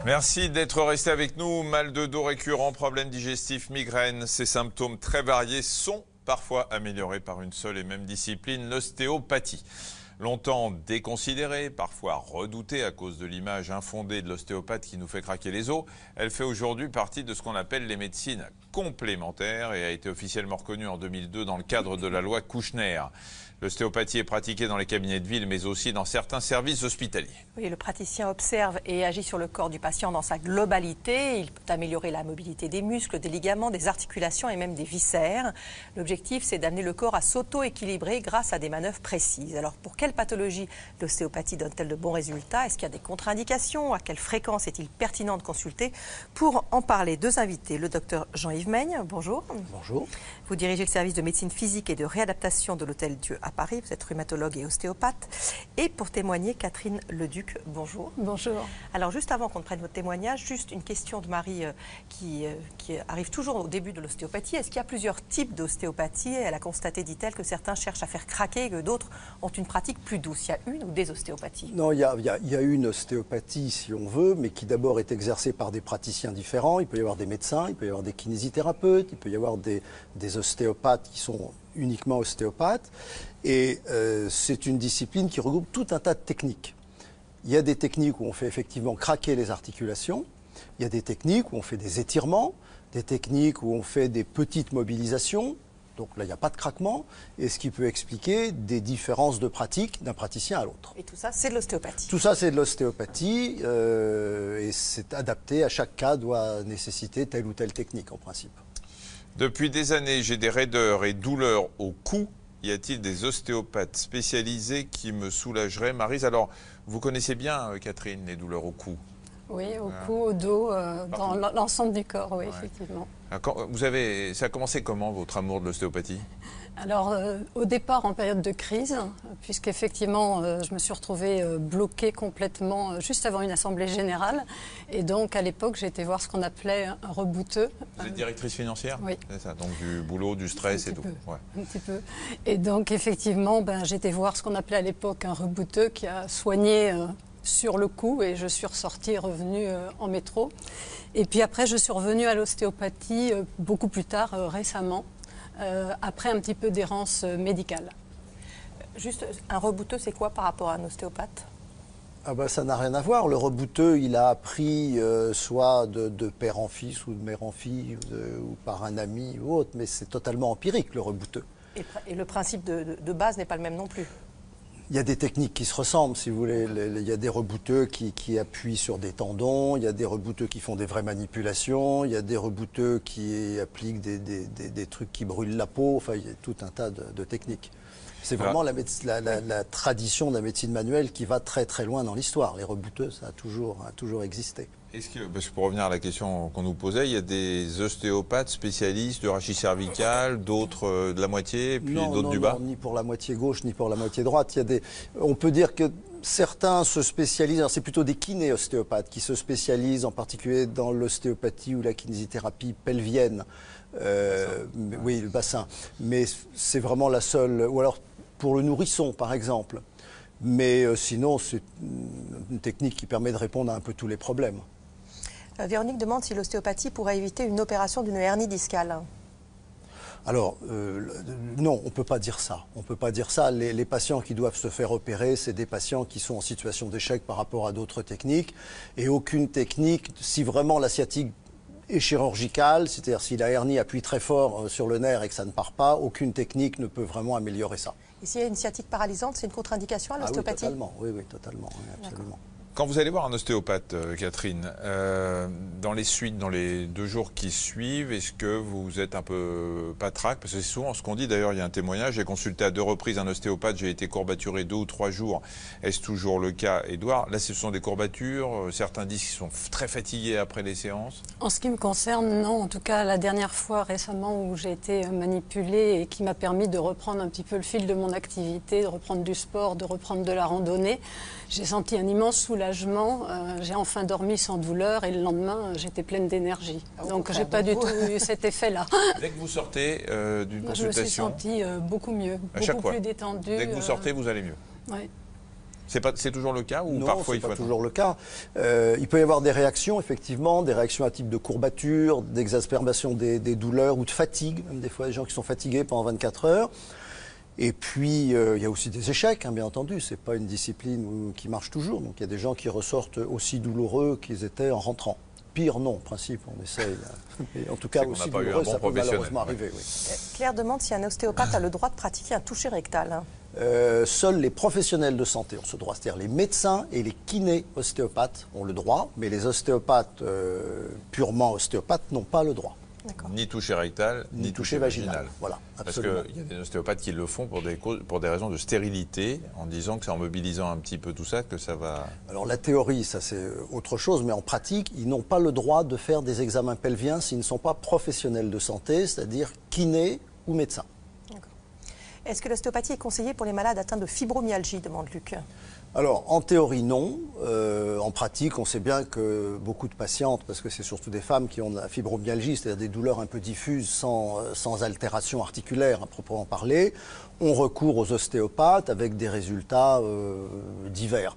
Merci d'être resté avec nous. Mal de dos récurrent, problèmes digestifs, migraines, ces symptômes très variés sont parfois améliorés par une seule et même discipline, l'ostéopathie. Longtemps déconsidérée, parfois redoutée à cause de l'image infondée de l'ostéopathe qui nous fait craquer les os, elle fait aujourd'hui partie de ce qu'on appelle les médecines complémentaires et a été officiellement reconnue en 2002 dans le cadre de la loi Kouchner. L'ostéopathie est pratiquée dans les cabinets de ville, mais aussi dans certains services hospitaliers. Oui, le praticien observe et agit sur le corps du patient dans sa globalité. Il peut améliorer la mobilité des muscles, des ligaments, des articulations et même des viscères. L'objectif, c'est d'amener le corps à s'auto-équilibrer grâce à des manœuvres précises. Alors, pour quelle pathologie l'ostéopathie donne-t-elle de bons résultats? Est-ce qu'il y a des contre-indications? À quelle fréquence est-il pertinent de consulter? Pour en parler, deux invités. Le docteur Jean-Yves Meigne, bonjour. Bonjour. Vous dirigez le service de médecine physique et de réadaptation de l'Hôtel Dieu à Paris. Vous êtes rhumatologue et ostéopathe. Et pour témoigner, Catherine Leduc, bonjour. Bonjour. Alors, juste avant qu'on ne prenne votre témoignage, juste une question de Marie qui arrive toujours au début de l'ostéopathie. Est-ce qu'il y a plusieurs types d'ostéopathie? Elle a constaté, dit-elle, que certains cherchent à faire craquer et que d'autres ont une pratique plus douce. Il y a une ou des ostéopathies? Non, il y a une ostéopathie, si on veut, mais qui d'abord est exercée par des praticiens différents. Il peut y avoir des médecins, il peut y avoir des kinésithérapeutes, il peut y avoir des ostéopathes qui sont uniquement ostéopathes. Et c'est une discipline qui regroupe tout un tas de techniques. Il y a des techniques où on fait effectivement craquer les articulations. Il y a des techniques où on fait des étirements, des techniques où on fait des petites mobilisations. Donc là, il n'y a pas de craquement, et ce qui peut expliquer des différences de pratique d'un praticien à l'autre. Et tout ça, c'est de l'ostéopathie? Tout ça, c'est de l'ostéopathie, et c'est adapté à chaque cas, doit nécessiter telle ou telle technique en principe. Depuis des années, j'ai des raideurs et douleurs au cou. Y a-t-il des ostéopathes spécialisés qui me soulageraient? Maryse, alors, vous connaissez bien, Catherine, les douleurs au cou? Oui, au cou, au dos, dans l'ensemble du corps, oui, ouais. Effectivement. Ça a commencé comment, votre amour de l'ostéopathie? Alors, au départ, en période de crise, puisqu'effectivement, je me suis retrouvée bloquée complètement juste avant une assemblée générale. Et donc, à l'époque, j'ai été voir ce qu'on appelait un rebouteux. Vous êtes directrice financière? Oui. C'est ça, donc du boulot, du stress et tout. Ouais. Un petit peu. Et donc, effectivement, j'ai été voir ce qu'on appelait à l'époque un rebouteux qui a soigné sur le coup, et je suis ressortie et revenue en métro. Et puis après, je suis revenue à l'ostéopathie beaucoup plus tard, récemment, après un petit peu d'errance médicale. Juste, un rebouteux, c'est quoi par rapport à un ostéopathe? Ça n'a rien à voir. Le rebouteux, il a appris soit de père en fils ou de mère en fille ou par un ami ou autre, mais c'est totalement empirique, le rebouteux. Et le principe de base n'est pas le même non plus? Il y a des techniques qui se ressemblent, si vous voulez. Il y a des rebouteux qui appuient sur des tendons, il y a des rebouteux qui font des vraies manipulations, il y a des rebouteux qui appliquent des trucs qui brûlent la peau, enfin, il y a tout un tas de techniques. C'est vraiment la tradition de la médecine manuelle qui va très très loin dans l'histoire. Les rebouteux, ça a toujours existé. Parce que pour revenir à la question qu'on nous posait, il y a des ostéopathes spécialistes de rachis cervical, d'autres de la moitié, et puis d'autres du bas? Non, ni pour la moitié gauche, ni pour la moitié droite. On peut dire que certains se spécialisent, c'est plutôt des kiné-ostéopathes qui se spécialisent en particulier dans l'ostéopathie ou la kinésithérapie pelvienne. Oui, le bassin. Mais c'est vraiment la seule. Ou alors pour le nourrisson, par exemple. Mais sinon, c'est une technique qui permet de répondre à un peu tous les problèmes. Véronique demande si l'ostéopathie pourrait éviter une opération d'une hernie discale. Alors, non, on ne peut pas dire ça. On peut pas dire ça. Les patients qui doivent se faire opérer, c'est des patients qui sont en situation d'échec par rapport à d'autres techniques. Et aucune technique, si vraiment la sciatique est chirurgicale, c'est-à-dire si la hernie appuie très fort sur le nerf et que ça ne part pas, aucune technique ne peut vraiment améliorer ça. Et s'il y a une sciatique paralysante, c'est une contre-indication à l'ostéopathie? Oui, totalement, oui, absolument. Quand vous allez voir un ostéopathe, Catherine, dans les suites, dans les 2 jours qui suivent, est-ce que vous êtes un peu patraque? Parce que c'est souvent ce qu'on dit, d'ailleurs, il y a un témoignage, j'ai consulté à 2 reprises un ostéopathe, j'ai été courbaturé 2 ou 3 jours. Est-ce toujours le cas, Édouard? Là, ce sont des courbatures, certains disent qu'ils sont très fatigués après les séances. En ce qui me concerne, non. En tout cas, la dernière fois récemment où j'ai été manipulée et qui m'a permis de reprendre un petit peu le fil de mon activité, de reprendre du sport, de reprendre de la randonnée, j'ai senti un immense soulagement. J'ai enfin dormi sans douleur et le lendemain, j'étais pleine d'énergie. Donc, j'ai pas du tout eu cet effet-là. Dès que vous sortez d'une consultation, je me suis sentie beaucoup mieux, beaucoup plus détendue. Dès que vous sortez, vous allez mieux. Oui. C'est toujours le cas ou Non, parfois il c'est faut pas toujours le cas. Il peut y avoir des réactions, effectivement, des réactions à type de courbature, d'exaspération des douleurs ou de fatigue, même des fois des gens qui sont fatigués pendant 24 heures. Et puis, il y a aussi des échecs, hein, bien entendu. C'est pas une discipline qui marche toujours. Donc, il y a des gens qui ressortent aussi douloureux qu'ils étaient en rentrant. Pire, non, en principe, on essaye. Mais en tout cas, aussi douloureux, ça peut malheureusement arriver. Oui. Claire demande si un ostéopathe a le droit de pratiquer un toucher rectal. Seuls les professionnels de santé ont ce droit, c'est-à-dire les médecins et les kinés ostéopathes ont le droit, mais les ostéopathes purement ostéopathes n'ont pas le droit. Ni toucher rectal, ni toucher vaginal. Voilà, parce absolument. qu'il y a des ostéopathes qui le font pour des raisons de stérilité, en disant que c'est en mobilisant un petit peu tout ça que ça va... Alors la théorie, ça c'est autre chose, mais en pratique, ils n'ont pas le droit de faire des examens pelviens s'ils ne sont pas professionnels de santé, c'est-à-dire kinés ou médecins. Est-ce que l'ostéopathie est conseillée pour les malades atteints de fibromyalgie, demande Luc? Alors, en théorie, non. En pratique, on sait bien que beaucoup de patientes, parce que c'est surtout des femmes qui ont la fibromyalgie, c'est-à-dire des douleurs un peu diffuses sans altération articulaire à proprement parler, ont recours aux ostéopathes avec des résultats divers.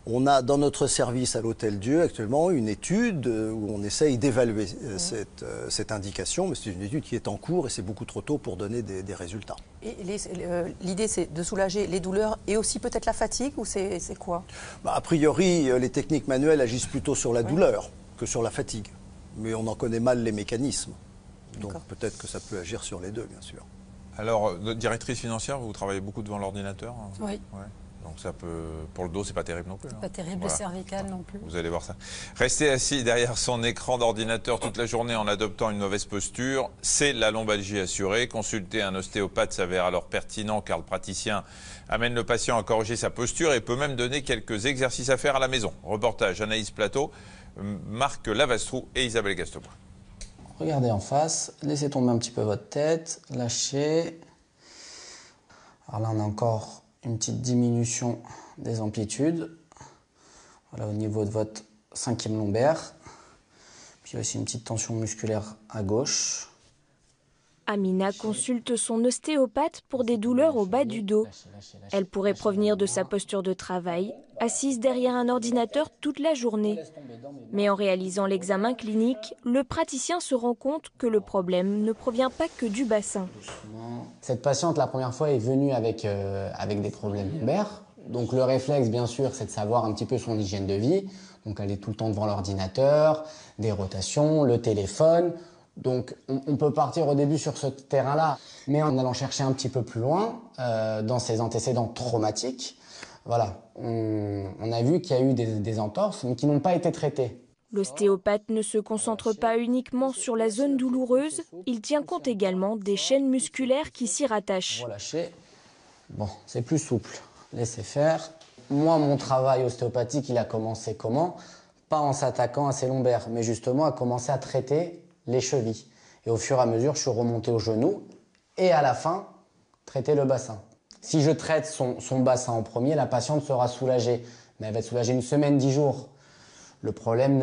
On a dans notre service à l'Hôtel-Dieu actuellement une étude où on essaye d'évaluer cette indication, mais c'est une étude qui est en cours et c'est beaucoup trop tôt pour donner des résultats. Et l'idée, c'est de soulager les douleurs et aussi peut-être la fatigue, ou c'est quoi? A priori, les techniques manuelles agissent plutôt sur la douleur que sur la fatigue. Mais on en connaît mal les mécanismes. Donc peut-être que ça peut agir sur les deux, bien sûr. Alors, directrice financière, vous travaillez beaucoup devant l'ordinateur? Oui. Ouais. Donc ça peut, pour le dos, c'est pas terrible non plus. Pas terrible, le cervical non plus. Vous allez voir ça. Rester assis derrière son écran d'ordinateur toute la journée en adoptant une mauvaise posture, c'est la lombalgie assurée. Consulter un ostéopathe s'avère alors pertinent car le praticien amène le patient à corriger sa posture et peut même donner quelques exercices à faire à la maison. Reportage Anaïs Plateau, Marc Lavastrou et Isabelle Gastobois. Regardez en face, laissez tomber un petit peu votre tête, lâchez. Alors là, on a encore une petite diminution des amplitudes. Voilà, au niveau de votre 5e lombaire. Puis aussi une petite tension musculaire à gauche. Amina consulte son ostéopathe pour des douleurs au bas du dos. Elle pourrait provenir de sa posture de travail, assise derrière un ordinateur toute la journée. Mais en réalisant l'examen clinique, le praticien se rend compte que le problème ne provient pas que du bassin. Cette patiente, la première fois, est venue avec des problèmes lombaires. Donc le réflexe, bien sûr, c'est de savoir un petit peu son hygiène de vie. Donc elle est tout le temps devant l'ordinateur, des rotations, le téléphone. Donc on peut partir au début sur ce terrain-là, mais en allant chercher un petit peu plus loin, dans ses antécédents traumatiques, voilà, on a vu qu'il y a eu des entorses, mais qui n'ont pas été traitées. L'ostéopathe ne se concentre pas uniquement sur la zone douloureuse, il tient compte également des chaînes musculaires qui s'y rattachent. Relâchez. Bon, c'est plus souple, laissez faire. Moi, mon travail ostéopathique, il a commencé comment? Pas en s'attaquant à ses lombaires, mais justement à commencer à traiter les chevilles. Et au fur et à mesure, je suis remonté au genou et à la fin, traiter le bassin. Si je traite son bassin en premier, la patiente sera soulagée. Mais elle va être soulagée une semaine, 10 jours. Le problème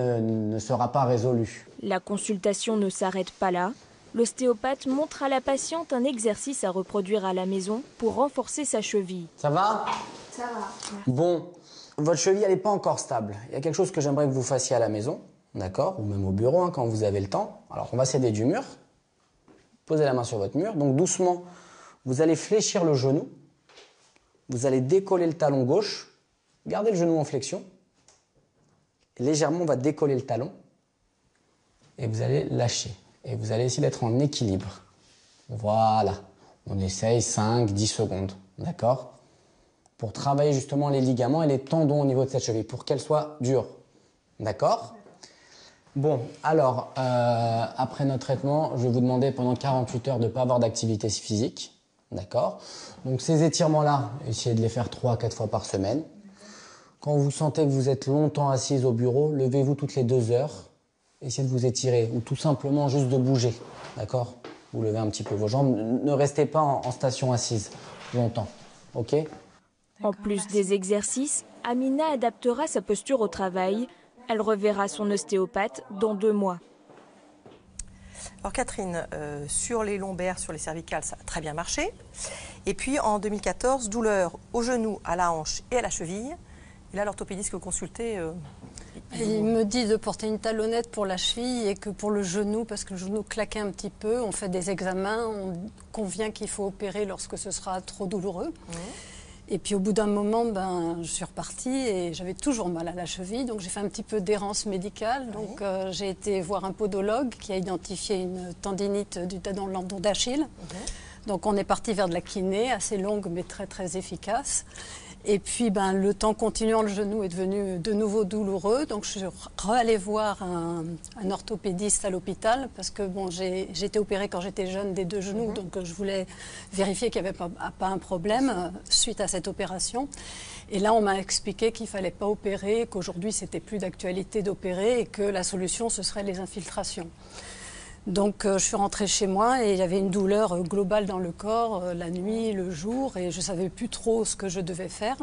ne sera pas résolu. La consultation ne s'arrête pas là. L'ostéopathe montre à la patiente un exercice à reproduire à la maison pour renforcer sa cheville. Ça va? Ça va. Bon, votre cheville, elle n'est pas encore stable. Il y a quelque chose que j'aimerais que vous fassiez à la maison. D'accord? Ou même au bureau, hein, quand vous avez le temps. Alors, on va s'aider du mur. Posez la main sur votre mur. Donc, doucement, vous allez fléchir le genou. Vous allez décoller le talon gauche. Gardez le genou en flexion. Et légèrement, on va décoller le talon. Et vous allez lâcher. Et vous allez essayer d'être en équilibre. Voilà. On essaye 5-10 secondes. D'accord? Pour travailler justement les ligaments et les tendons au niveau de cette cheville. Pour qu'elle soit dure. D'accord? Bon, alors, après notre traitement, je vais vous demander pendant 48 heures de ne pas avoir d'activité physique. D'accord? Donc ces étirements-là, essayez de les faire 3-4 fois par semaine. Quand vous sentez que vous êtes longtemps assise au bureau, levez-vous toutes les 2 heures. Essayez de vous étirer ou tout simplement juste de bouger. D'accord? Vous levez un petit peu vos jambes. Ne restez pas en station assise longtemps. OK? En plus des exercices, Amina adaptera sa posture au travail. Elle reverra son ostéopathe dans 2 mois. Alors Catherine, sur les lombaires, sur les cervicales, ça a très bien marché. Et puis en 2014, douleur au genou, à la hanche et à la cheville. Et là, l'orthopédiste que vous consultez... Il me dit de porter une talonnette pour la cheville et que pour le genou, parce que le genou claquait un petit peu, on fait des examens, on convient qu'il faut opérer lorsque ce sera trop douloureux. Et puis au bout d'un moment, je suis repartie et j'avais toujours mal à la cheville, donc j'ai fait un petit peu d'errance médicale. Donc j'ai été voir un podologue qui a identifié une tendinite du tendon d'Achille. Donc on est parti vers de la kiné, assez longue mais très très efficace. Et puis, le temps continuant, le genou est devenu de nouveau douloureux. Donc, je suis allée voir un orthopédiste à l'hôpital parce que j'ai été opérée quand j'étais jeune des 2 genoux. Donc, je voulais vérifier qu'il n'y avait pas un problème suite à cette opération. Et là, on m'a expliqué qu'il ne fallait pas opérer, qu'aujourd'hui, c'était plus d'actualité d'opérer et que la solution, ce serait les infiltrations. Donc je suis rentrée chez moi et il y avait une douleur globale dans le corps, la nuit, le jour, et je ne savais plus trop ce que je devais faire.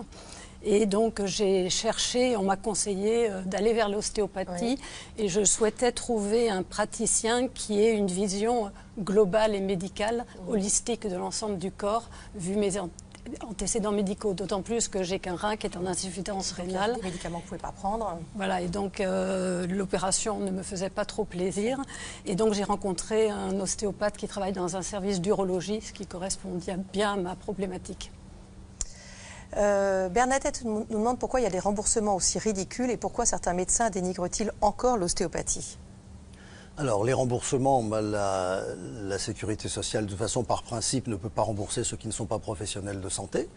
Et donc j'ai cherché, on m'a conseillé d'aller vers l'ostéopathie et je souhaitais trouver un praticien qui ait une vision globale et médicale, holistique de l'ensemble du corps, vu mes antécédents médicaux, d'autant plus que j'ai qu'un rein qui est en insuffisance rénale. Des médicaments que vous ne pouvez pas prendre. Voilà, et donc l'opération ne me faisait pas trop plaisir. Et donc j'ai rencontré un ostéopathe qui travaille dans un service d'urologie, ce qui correspond bien à ma problématique. Bernadette nous demande pourquoi il y a des remboursements aussi ridicules et pourquoi certains médecins dénigrent-ils encore l'ostéopathie. Alors, les remboursements, la sécurité sociale, de toute façon, par principe, ne peut pas rembourser ceux qui ne sont pas professionnels de santé.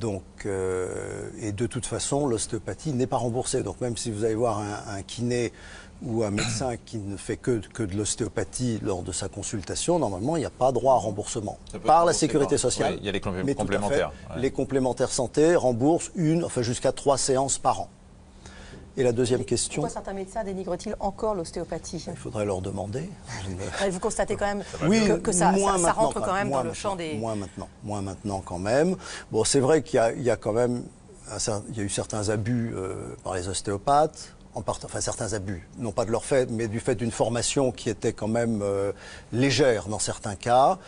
Donc, et de toute façon, l'ostéopathie n'est pas remboursée. Donc, même si vous allez voir un kiné ou un médecin qui ne fait que de l'ostéopathie lors de sa consultation, normalement, il n'y a pas droit à remboursement par la sécurité sociale. Oui, il y a les complémentaires. Les complémentaires santé remboursent jusqu'à 3 séances par an. Et la deuxième question... Pourquoi certains médecins dénigrent-ils encore l'ostéopathie? Il faudrait leur demander. Vous constatez quand même que ça rentre quand même dans le champ des... Moins maintenant quand même. Bon, c'est vrai qu'il y a quand même eu certains abus par les ostéopathes. Enfin, certains abus, non pas de leur fait, mais du fait d'une formation qui était quand même légère dans certains cas.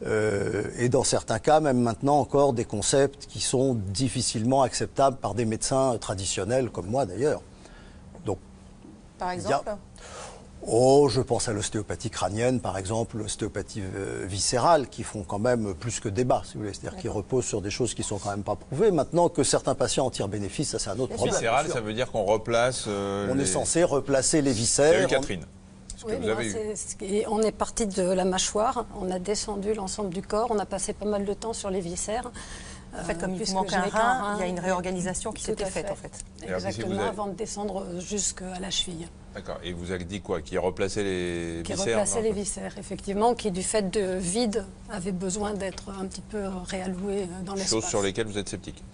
Et dans certains cas, même maintenant encore, des concepts qui sont difficilement acceptables par des médecins traditionnels, comme moi d'ailleurs. Donc, par exemple je pense à l'ostéopathie crânienne, par exemple, l'ostéopathie viscérale, qui font quand même plus que débat, si vous voulez. C'est-à-dire qui reposent sur des choses qui ne sont quand même pas prouvées. Maintenant, que certains patients en tirent bénéfice, ça c'est un autre problème. Viscérale, ça veut dire qu'on replace... on est censé replacer les viscères. Il y a eu Catherine. Oui, on est parti de la mâchoire, on a descendu l'ensemble du corps, on a passé pas mal de temps sur les viscères. En fait, comme il vous manque un rein, il y a une réorganisation qui s'était faite, en fait. Exactement, avant de descendre jusqu'à la cheville. D'accord. Et vous avez dit quoi? Qui replaçait les viscères? Qui replaçait les viscères, effectivement, qui, du fait de vide, avait besoin d'être un petit peu réalloué dans l'espace. Choses sur lesquelles vous êtes sceptique?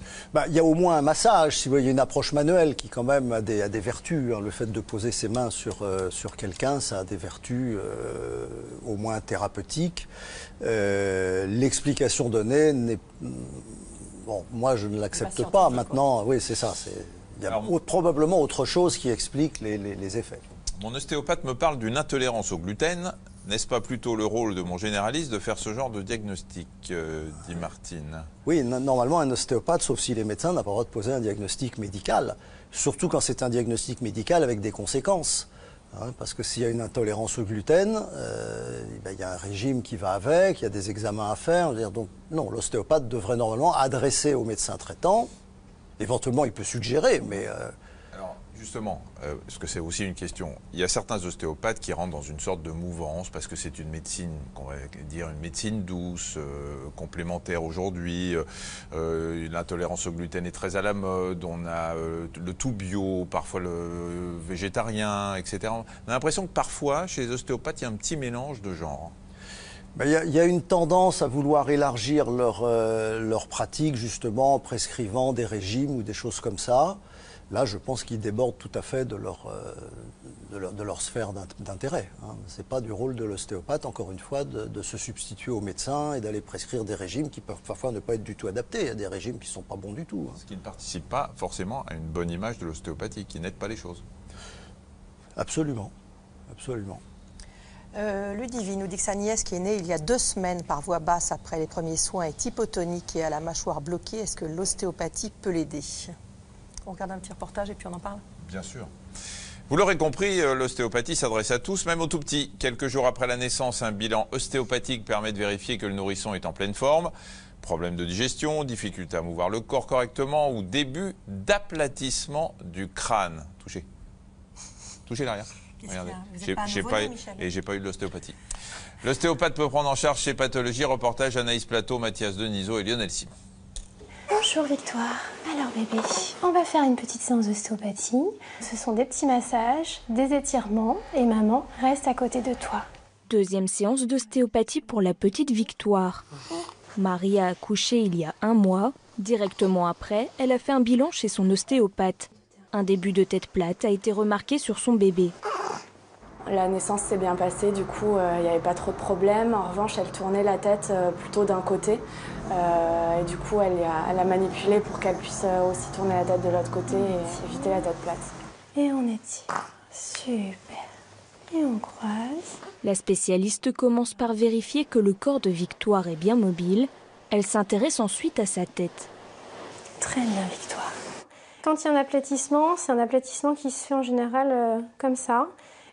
Il y a au moins un massage, si vous voyez, une approche manuelle qui, quand même, a des vertus. Le fait de poser ses mains sur quelqu'un, ça a des vertus au moins thérapeutiques. L'explication donnée n'est... Bon, moi, je ne l'accepte pas. Maintenant, oui, c'est ça. Il y a probablement autre chose qui explique les effets. Mon ostéopathe me parle d'une intolérance au gluten. N'est-ce pas plutôt le rôle de mon généraliste de faire ce genre de diagnostic, dit Martine? Oui, normalement, un ostéopathe, sauf si les médecins, n'a pas le droit de poser un diagnostic médical. Surtout quand c'est un diagnostic médical avec des conséquences. Parce que s'il y a une intolérance au gluten, il y a un régime qui va avec, il y a des examens à faire. Donc non, l'ostéopathe devrait normalement adresser au médecin traitant. Éventuellement, il peut suggérer, mais... Alors, justement, parce que c'est aussi une question, il y a certains ostéopathes qui rentrent dans une sorte de mouvance parce que c'est une médecine, qu'on va dire une médecine douce, complémentaire aujourd'hui. L'intolérance au gluten est très à la mode, on a le tout bio, parfois le végétarien, etc. On a l'impression que parfois, chez les ostéopathes, il y a un petit mélange de genres. Il y a une tendance à vouloir élargir leur pratique, justement, en prescrivant des régimes ou des choses comme ça. Là, je pense qu'ils débordent tout à fait de leur sphère d'intérêt. Ce n'est pas du rôle de l'ostéopathe, encore une fois, de se substituer au médecin et d'aller prescrire des régimes qui peuvent parfois ne pas être du tout adaptés. Il y a des régimes qui ne sont pas bons du tout. Ce qui ne participe pas forcément à une bonne image de l'ostéopathie, qui n'aide pas les choses. Absolument, absolument. Ludivine nous dit que sa nièce qui est née il y a 2 semaines par voie basse après les premiers soins est hypotonique et a la mâchoire bloquée. Est-ce que l'ostéopathie peut l'aider? On regarde un petit reportage et puis on en parle. Bien sûr. Vous l'aurez compris, l'ostéopathie s'adresse à tous, même aux tout petits. Quelques jours après la naissance, un bilan ostéopathique permet de vérifier que le nourrisson est en pleine forme. Problème de digestion, difficulté à mouvoir le corps correctement ou début d'aplatissement du crâne. Touchez. Touchez l'arrière. Regardez. J'ai pas eu de l'ostéopathie. L'ostéopathe peut prendre en charge ces pathologies. Reportage Anaïs Plateau, Mathias Denisot et Lionel Simon. Bonjour Victoire. Alors bébé, on va faire une petite séance d'ostéopathie. Ce sont des petits massages, des étirements et maman reste à côté de toi. Deuxième séance d'ostéopathie pour la petite Victoire. Marie a accouché il y a 1 mois. Directement après, elle a fait un bilan chez son ostéopathe. Un début de tête plate a été remarqué sur son bébé. La naissance s'est bien passée, du coup il n'y avait pas trop de problèmes. En revanche, elle tournait la tête plutôt d'un côté. Et du coup, elle a manipulé pour qu'elle puisse aussi tourner la tête de l'autre côté et éviter la tête plate. Et on étire. Super. Et on croise. La spécialiste commence par vérifier que le corps de Victoire est bien mobile. Elle s'intéresse ensuite à sa tête. Très bien Victoire. Quand il y a un aplatissement, c'est un aplatissement qui se fait en général comme ça.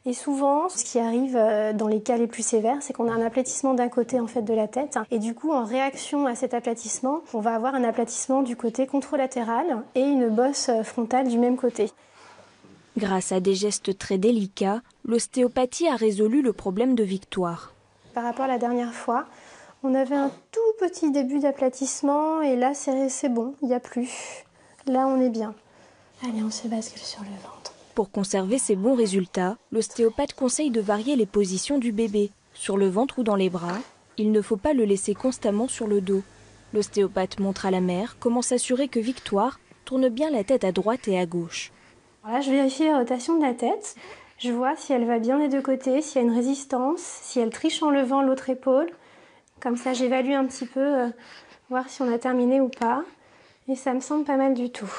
Et souvent, ce qui arrive dans les cas les plus sévères, c'est qu'on a un aplatissement d'un côté en fait de la tête. Et du coup, en réaction à cet aplatissement, on va avoir un aplatissement du côté contralatéral et une bosse frontale du même côté. Grâce à des gestes très délicats, l'ostéopathie a résolu le problème de Victoire. Par rapport à la dernière fois, on avait un tout petit début d'aplatissement et là, c'est bon, il n'y a plus. Là, on est bien. Allez, on se bascule sur le ventre. Pour conserver ces bons résultats, l'ostéopathe conseille de varier les positions du bébé. Sur le ventre ou dans les bras, il ne faut pas le laisser constamment sur le dos. L'ostéopathe montre à la mère comment s'assurer que Victoire tourne bien la tête à droite et à gauche. Alors là, je vérifie la rotation de la tête. Je vois si elle va bien des deux côtés, s'il y a une résistance, si elle triche en levant l'autre épaule. Comme ça, j'évalue un petit peu, voir si on a terminé ou pas. Et ça me semble pas mal du tout.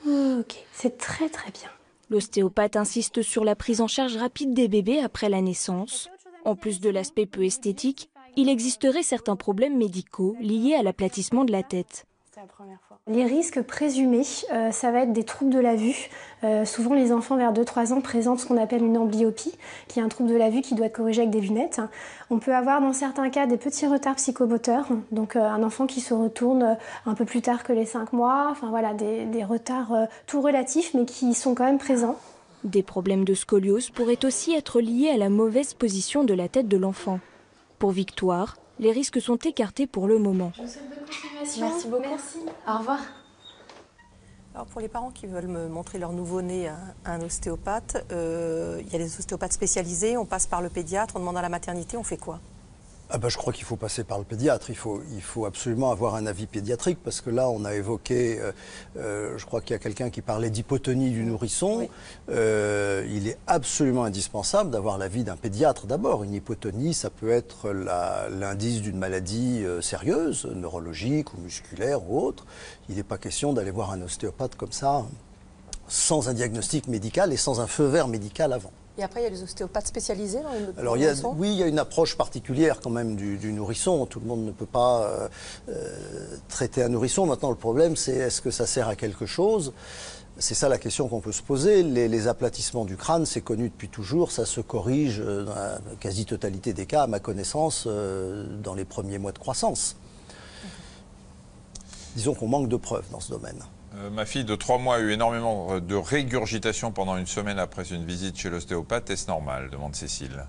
Ok, c'est très très bien. L'ostéopathe insiste sur la prise en charge rapide des bébés après la naissance. En plus de l'aspect peu esthétique, il existerait certains problèmes médicaux liés à l'aplatissement de la tête. Les risques présumés, ça va être des troubles de la vue. Souvent, les enfants vers 2-3 ans présentent ce qu'on appelle une amblyopie, qui est un trouble de la vue qui doit être corrigé avec des lunettes. On peut avoir dans certains cas des petits retards psychomoteurs, donc un enfant qui se retourne un peu plus tard que les 5 mois, enfin voilà, des retards tout relatifs mais qui sont quand même présents. Des problèmes de scoliose pourraient aussi être liés à la mauvaise position de la tête de l'enfant. Pour Victoire, les risques sont écartés pour le moment. Merci beaucoup. Merci. Au revoir. Alors pour les parents qui veulent me montrer leur nouveau-né à un ostéopathe, il y a des ostéopathes spécialisés, on passe par le pédiatre, on demande à la maternité, on fait quoi ? Je crois qu'il faut passer par le pédiatre. Il faut absolument avoir un avis pédiatrique parce que là, on a évoqué, je crois qu'il y a quelqu'un qui parlait d'hypotonie du nourrisson. Oui. Il est absolument indispensable d'avoir l'avis d'un pédiatre d'abord. Une hypotonie, ça peut être l'indice d'une maladie sérieuse, neurologique ou musculaire ou autre. Il n'est pas question d'aller voir un ostéopathe comme ça, sans un diagnostic médical et sans un feu vert médical avant. Et après, il y a les ostéopathes spécialisés dans le Alors, il y a une approche particulière quand même du nourrisson. Tout le monde ne peut pas traiter un nourrisson. Maintenant, le problème, c'est est-ce que ça sert à quelque chose ? C'est ça la question qu'on peut se poser. Les aplatissements du crâne, c'est connu depuis toujours. Ça se corrige dans la quasi-totalité des cas, à ma connaissance, dans les premiers mois de croissance. Disons qu'on manque de preuves dans ce domaine. Ma fille de 3 mois a eu énormément de régurgitation pendant une semaine après une visite chez l'ostéopathe. Est-ce normal ? Demande Cécile.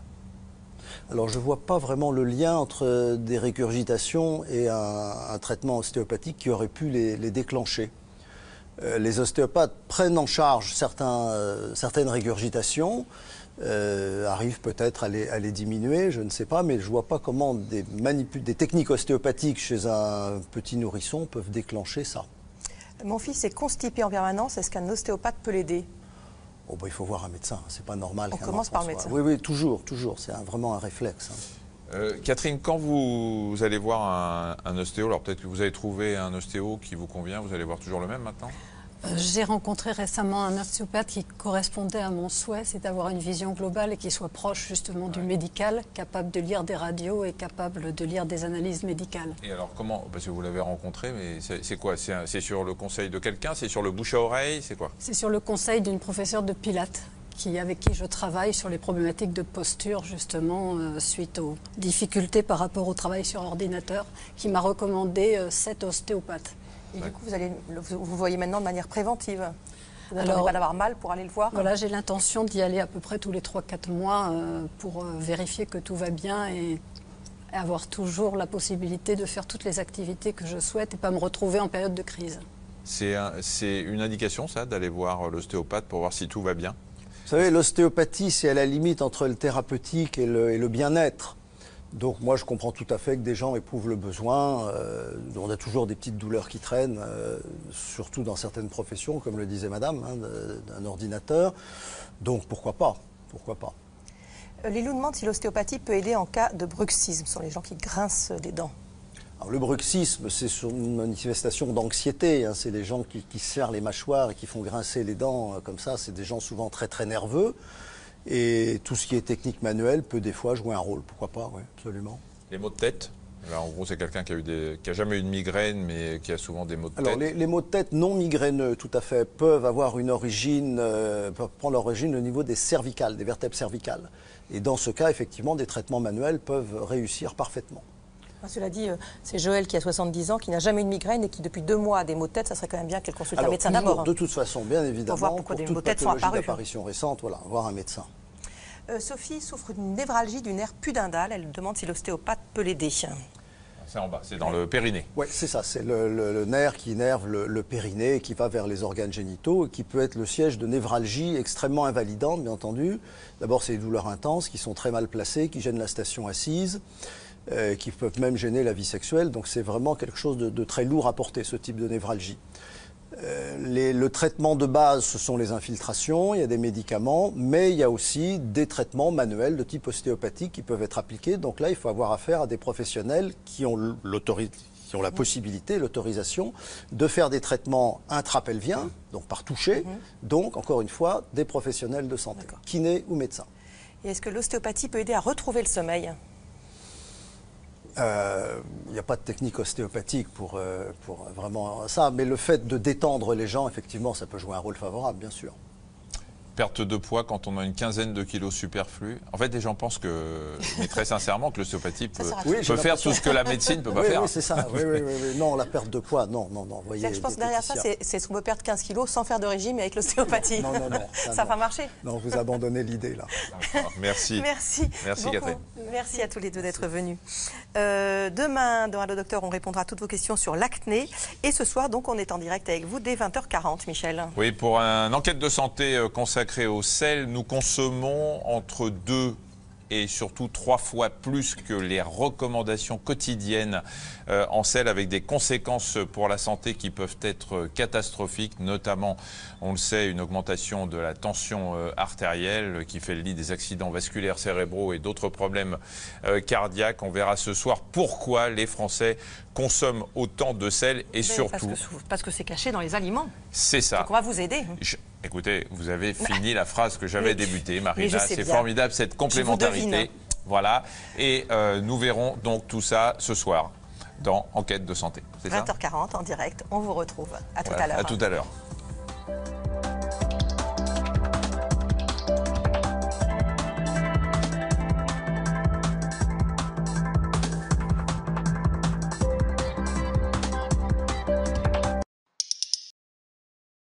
Alors je ne vois pas vraiment le lien entre des régurgitations et un traitement ostéopathique qui aurait pu les déclencher. Les ostéopathes prennent en charge certaines régurgitations, arrivent peut-être à les diminuer, je ne sais pas, mais je ne vois pas comment des techniques ostéopathiques chez un petit nourrisson peuvent déclencher ça. Mon fils est constipé en permanence, est-ce qu'un ostéopathe peut l'aider ? Il faut voir un médecin, c'est pas normal. On commence par le médecin. Oui, toujours, c'est vraiment un réflexe. Catherine, quand vous allez voir un ostéo, alors peut-être que vous avez trouvé un ostéo qui vous convient, vous allez voir toujours le même maintenant ? J'ai rencontré récemment un ostéopathe qui correspondait à mon souhait, c'est d'avoir une vision globale et qui soit proche justement du médical, capable de lire des radios et capable de lire des analyses médicales. Et alors comment, parce que vous l'avez rencontré, mais c'est quoi? C'est sur le conseil de quelqu'un? C'est sur le bouche à oreille? C'est quoi? C'est sur le conseil d'une professeure de pilates avec qui je travaille sur les problématiques de posture, justement, suite aux difficultés par rapport au travail sur ordinateur, qui m'a recommandé 7 ostéopathes. Et du coup, vous voyez maintenant de manière préventive. Vous n'attendez pas d'avoir mal pour aller le voir? Voilà, j'ai l'intention d'y aller à peu près tous les 3-4 mois pour vérifier que tout va bien et avoir toujours la possibilité de faire toutes les activités que je souhaite et pas me retrouver en période de crise. C'est une indication, ça, d'aller voir l'ostéopathe pour voir si tout va bien? Vous savez, l'ostéopathie, c'est à la limite entre le thérapeutique et le bien-être. Donc moi, je comprends tout à fait que des gens éprouvent le besoin. On a toujours des petites douleurs qui traînent, surtout dans certaines professions, comme le disait madame, hein, d'un ordinateur. Donc pourquoi pas? Pourquoi pas? Lilou demande si l'ostéopathie peut aider en cas de bruxisme. Ce sont les gens qui grincent des dents. Alors, le bruxisme, c'est une manifestation d'anxiété. Hein. C'est les gens qui serrent les mâchoires et qui font grincer les dents comme ça. C'est des gens souvent très très nerveux. Et tout ce qui est technique manuelle peut des fois jouer un rôle. Pourquoi pas, oui, absolument. Les maux de tête? Là, en gros, c'est quelqu'un qui a jamais eu de migraine, mais qui a souvent des maux de tête. Alors, les maux de tête non migraineux, tout à fait, peuvent avoir une origine, peuvent prendre l'origine au niveau des cervicales, des vertèbres cervicales. Et dans ce cas, effectivement, des traitements manuels peuvent réussir parfaitement. Cela dit, c'est Joël qui a 70 ans, qui n'a jamais eu de migraine et qui depuis 2 mois a des maux de tête. Ça serait quand même bien qu'elle consulte un médecin d'abord. De toute façon, bien évidemment, pour voir pourquoi des maux de tête sont apparus. D'apparition récente, voilà, voir un médecin. Sophie souffre d'une névralgie du nerf pudendal. Elle demande si l'ostéopathe peut l'aider. C'est en bas, c'est dans le périnée. Oui, c'est ça, c'est le nerf qui innerve le périnée, qui va vers les organes génitaux, et qui peut être le siège de névralgie extrêmement invalidante, bien entendu. D'abord, c'est des douleurs intenses qui sont très mal placées, qui gênent la station assise. Qui peuvent même gêner la vie sexuelle. Donc c'est vraiment quelque chose de très lourd à porter, ce type de névralgie. Le traitement de base, ce sont les infiltrations, il y a des médicaments, mais il y a aussi des traitements manuels de type ostéopathique qui peuvent être appliqués. Donc là, il faut avoir affaire à des professionnels qui ont la possibilité, l'autorisation de faire des traitements intrapelviens, donc par toucher. Donc, encore une fois, des professionnels de santé, kinés ou médecins. Et est-ce que l'ostéopathie peut aider à retrouver le sommeil ? Il n'y a pas de technique ostéopathique pour vraiment ça, mais le fait de détendre les gens, effectivement, ça peut jouer un rôle favorable, bien sûr. Perte de poids quand on a une quinzaine de kilos superflus. En fait, les gens pensent mais très sincèrement, que l'ostéopathie peut faire tout ce que la médecine ne peut pas faire. Oui, c'est ça. Oui. Non, la perte de poids, non. Voyez, je pense que derrière ça, c'est qu'on peut perdre 15 kilos sans faire de régime et avec l'ostéopathie. Non. Ça va pas marcher. Non, vous abandonnez l'idée, là. Merci. Merci Catherine. Merci à tous les deux d'être venus. Demain, dans Allo Docteur, on répondra à toutes vos questions sur l'acné. Et ce soir, donc, on est en direct avec vous dès 20h40, Michel. Oui, pour une enquête de santé consacrée au sel, nous consommons entre 2 et surtout 3 fois plus que les recommandations quotidiennes en sel, avec des conséquences pour la santé qui peuvent être catastrophiques, notamment, on le sait, une augmentation de la tension artérielle qui fait le lit des accidents vasculaires cérébraux et d'autres problèmes cardiaques. On verra ce soir pourquoi les Français consomment autant de sel et surtout... Parce que c'est caché dans les aliments. C'est ça. Donc on va vous aider. Écoutez, vous avez fini la phrase que j'avais débutée, Marina. C'est formidable, cette complémentarité. Voilà. Et nous verrons donc tout ça ce soir dans Enquête de santé. 20h40 en direct. On vous retrouve. À tout à l'heure. À tout à l'heure.